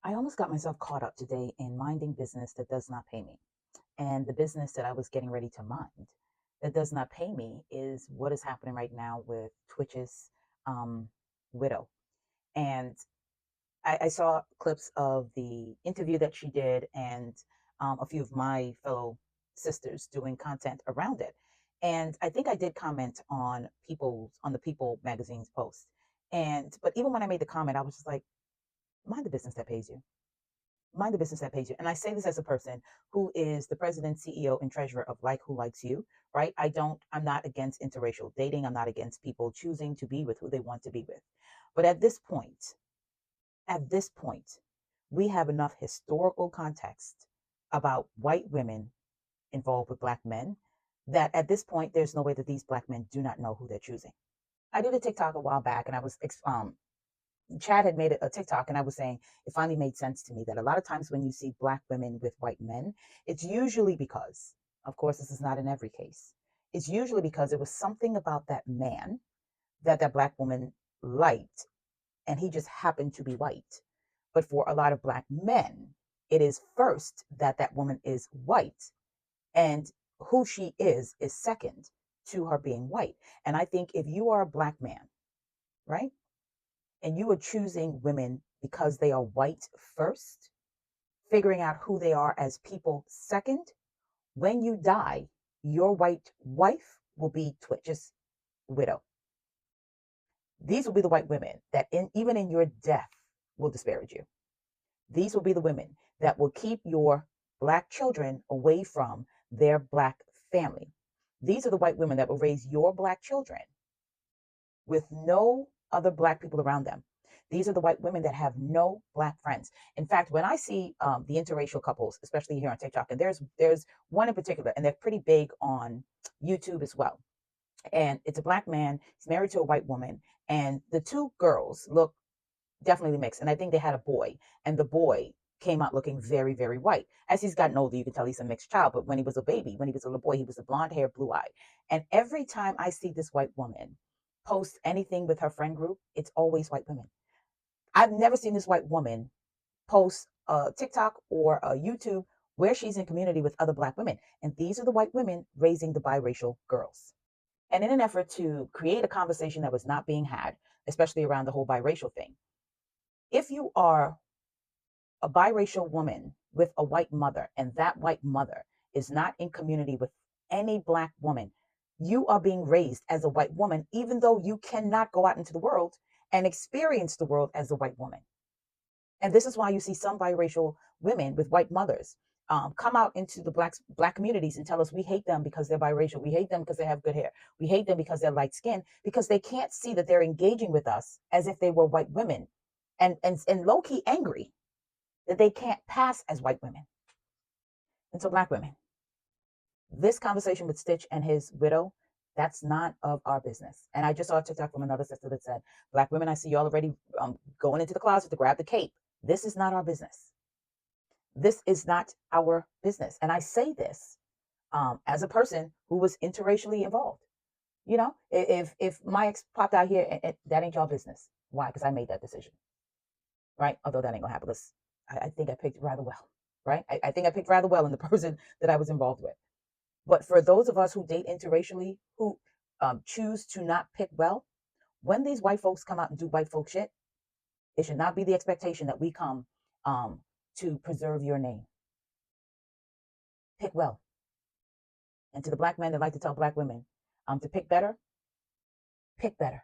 I almost got myself caught up today in minding business that does not pay me. And the business that I was getting ready to mind that does not pay me is what is happening right now with tWitch's um, widow. And I saw clips of the interview that she did and a few of my fellow sisters doing content around it. And I think I did comment on the People magazine's post. But even when I made the comment, I was just like, mind the business that pays you, mind the business that pays you. And I say this as a person who is the president, CEO, and treasurer of Like Who Likes You, right? I'm not against interracial dating. I'm not against people choosing to be with who they want to be with. But at this point, we have enough historical context about white women involved with black men that at this point, there's no way that these black men do not know who they're choosing. I did a TikTok a while back and I was Chad had made a TikTok, and I was saying it finally made sense to me that a lot of times when you see black women with white men, it's usually because, of course, this is not in every case, it's usually because it was something about that man that black woman liked, and he just happened to be white. But for a lot of black men, it is first that woman is white, and who she is second to her being white. And I think if you are a black man, right? And you are choosing women because they are white first, figuring out who they are as people second, when you die, your white wife will be tWitch's widow. These will be the white women that even in your death will disparage you. These will be the women that will keep your black children away from their black family. These are the white women that will raise your black children with no other black people around them. These are the white women that have no black friends. In fact, when I see the interracial couples, especially here on TikTok, and there's one in particular, and they're pretty big on YouTube as well. And it's a black man, he's married to a white woman, and the two girls look definitely mixed. And I think they had a boy, and the boy came out looking very, very white. As he's gotten older, you can tell he's a mixed child. But when he was a baby, when he was a little boy, he was a blonde hair, blue eye. And every time I see this white woman post anything with her friend group, it's always white women. I've never seen this white woman post a TikTok or a YouTube where she's in community with other black women. And these are the white women raising the biracial girls. And in an effort to create a conversation that was not being had, especially around the whole biracial thing, if you are a biracial woman with a white mother and that white mother is not in community with any black woman, you are being raised as a white woman, even though you cannot go out into the world and experience the world as a white woman. And this is why you see some biracial women with white mothers come out into the black communities and tell us we hate them because they're biracial. We hate them because they have good hair. We hate them because they're light skinned, because they can't see that they're engaging with us as if they were white women, and low key angry that they can't pass as white women. And so black women, this conversation with Stitch and his widow, that's not of our business. And I just saw a TikTok from another sister that said, black women, I see y'all already going into the closet to grab the cape. This is not our business. This is not our business. And I say this as a person who was interracially involved. You know, if my ex popped out here, and that ain't y'all business. Why? Because I made that decision, right? Although that ain't gonna happen. Because I think I picked rather well, right? I think I picked rather well in the person that I was involved with. But for those of us who date interracially, who choose to not pick well, when these white folks come out and do white folk shit, it should not be the expectation that we come to preserve your name. Pick well. And to the black men that like to tell black women to pick better, pick better.